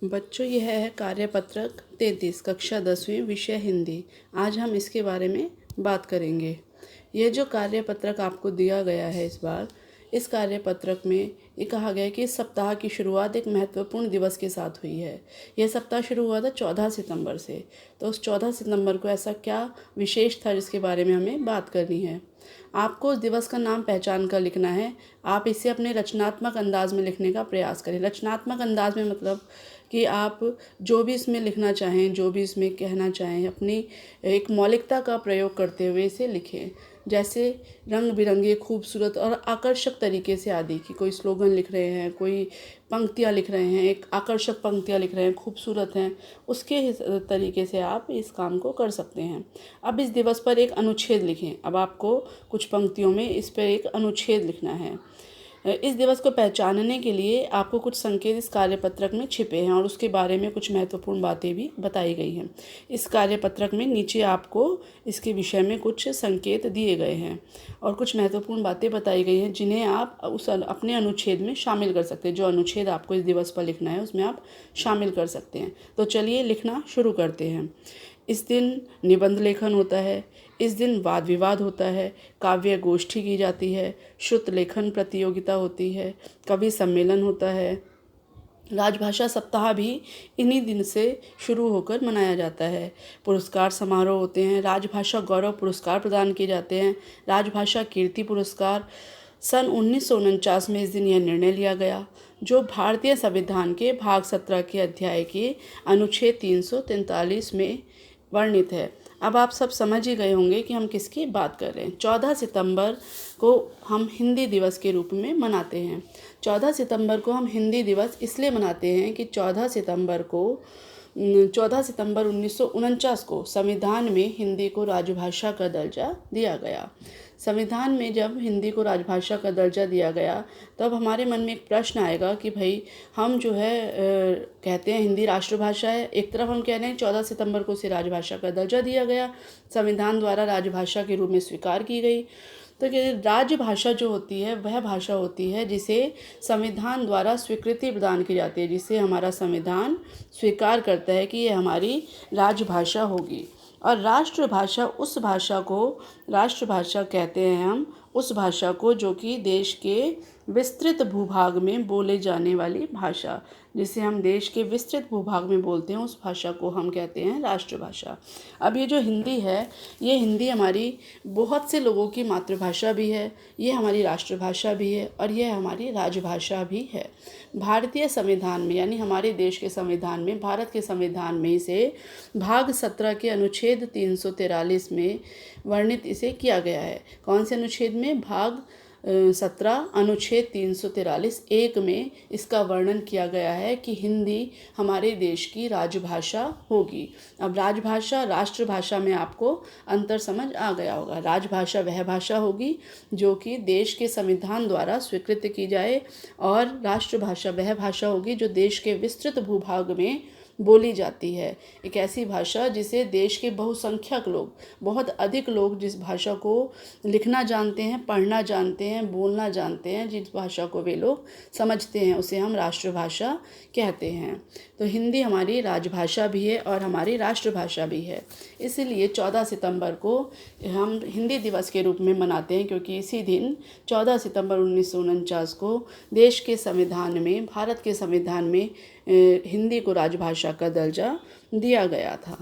बच्चों, यह है कार्यपत्रक 33 कक्षा 10वीं विषय हिंदी। आज हम इसके बारे में बात करेंगे। यह जो कार्यपत्रक आपको दिया गया है इस बार, इस कार्यपत्रक में ये कहा गया है कि इस सप्ताह की शुरुआत एक महत्वपूर्ण दिवस के साथ हुई है। यह सप्ताह शुरू हुआ था 14 सितंबर से। तो उस 14 सितंबर को ऐसा क्या विशेष था जिसके बारे में हमें बात करनी है। आपको उस दिवस का नाम पहचान कर लिखना है। आप इसे अपने रचनात्मक अंदाज में लिखने का प्रयास करें। रचनात्मक अंदाज में मतलब कि आप जो भी इसमें लिखना चाहें, जो भी इसमें कहना चाहें, अपनी एक मौलिकता का प्रयोग करते हुए इसे लिखें। जैसे रंग बिरंगे, खूबसूरत और आकर्षक तरीके से आदि की कोई स्लोगन लिख रहे हैं, कोई पंक्तियाँ लिख रहे हैं, एक आकर्षक पंक्तियाँ लिख रहे हैं, खूबसूरत हैं, उसके तरीके से आप इस काम को कर सकते हैं। अब इस दिवस पर एक अनुच्छेद लिखें। अब आपको कुछ पंक्तियों में इस पर एक अनुच्छेद लिखना है। इस दिवस को पहचानने के लिए आपको कुछ संकेत इस कार्यपत्रक में छिपे हैं और उसके बारे में कुछ महत्वपूर्ण बातें भी बताई गई हैं। इस कार्यपत्रक में नीचे आपको इसके विषय में कुछ संकेत दिए गए हैं और कुछ महत्वपूर्ण बातें बताई गई हैं जिन्हें आप उस अपने अनुच्छेद में शामिल कर सकते हैं। जो अनुच्छेद आपको इस दिवस पर लिखना है उसमें आप शामिल कर सकते हैं। तो चलिए लिखना शुरू करते हैं। इस दिन निबंध लेखन होता है। इस दिन वाद विवाद होता है, काव्य गोष्ठी की जाती है, श्रुत लेखन प्रतियोगिता होती है, कवि सम्मेलन होता है। राजभाषा सप्ताह भी इन्हीं दिन से शुरू होकर मनाया जाता है। पुरस्कार समारोह होते हैं। राजभाषा गौरव पुरस्कार प्रदान किए जाते हैं। राजभाषा कीर्ति पुरस्कार। सन 1949 में इस दिन यह निर्णय लिया गया, जो भारतीय संविधान के भाग 17 के अध्याय के अनुच्छेद 343 में वर्णित है। अब आप सब समझ ही गए होंगे कि हम किसकी बात कर रहे हैं। 14 सितंबर को हम हिंदी दिवस के रूप में मनाते हैं। 14 सितंबर को हम हिंदी दिवस इसलिए मनाते हैं कि 14 सितंबर 1949 को संविधान में हिंदी को राजभाषा का दर्जा दिया गया। संविधान में जब हिंदी को राजभाषा का दर्जा दिया गया तब हमारे मन में एक प्रश्न आएगा कि भाई हम जो है कहते हैं हिंदी राष्ट्रभाषा है। एक तरफ हम कह रहे हैं 14 सितंबर को उसे राजभाषा का दर्जा दिया गया, संविधान द्वारा राजभाषा के रूप में स्वीकार की गई। तो राजभाषा जो होती है वह भाषा होती है जिसे संविधान द्वारा स्वीकृति प्रदान की जाती है, जिसे हमारा संविधान स्वीकार करता है कि ये हमारी राजभाषा होगी। और राष्ट्रभाषा उस भाषा को राष्ट्रभाषा कहते हैं हम उस भाषा को जो कि देश के विस्तृत भूभाग में बोले जाने वाली भाषा, जिसे हम देश के विस्तृत भूभाग में बोलते हैं, उस भाषा को हम कहते हैं राष्ट्रभाषा। अब ये जो हिंदी है, ये हिंदी हमारी बहुत से लोगों की मातृभाषा भी है, ये हमारी राष्ट्रभाषा भी है और यह हमारी राजभाषा भी है। भारतीय संविधान में यानी हमारे देश के संविधान में, भारत के संविधान में इसे भाग 17 के अनुच्छेद 343 में वर्णित इसे किया गया है। कौन से अनुच्छेद में? भाग 17 अनुच्छेद 343(1) में इसका वर्णन किया गया है कि हिंदी हमारे देश की राजभाषा होगी। अब राजभाषा राष्ट्रभाषा में आपको अंतर समझ आ गया होगा। राजभाषा वह भाषा होगी जो कि देश के संविधान द्वारा स्वीकृत की जाए और राष्ट्रभाषा वह भाषा होगी जो देश के विस्तृत भूभाग में बोली जाती है। एक ऐसी भाषा जिसे देश के बहुसंख्यक लोग, बहुत अधिक लोग जिस भाषा को लिखना जानते हैं, पढ़ना जानते हैं, बोलना जानते हैं, जिस भाषा को वे लोग समझते हैं, उसे हम राष्ट्रभाषा कहते हैं। तो हिंदी हमारी राजभाषा भी है और हमारी राष्ट्रभाषा भी है। इसलिए 14 सितंबर को हम हिंदी दिवस के रूप में मनाते हैं, क्योंकि इसी दिन 14 सितंबर 1949 को देश के संविधान में, भारत के संविधान में हिंदी को राजभाषा का दर्जा दिया गया था।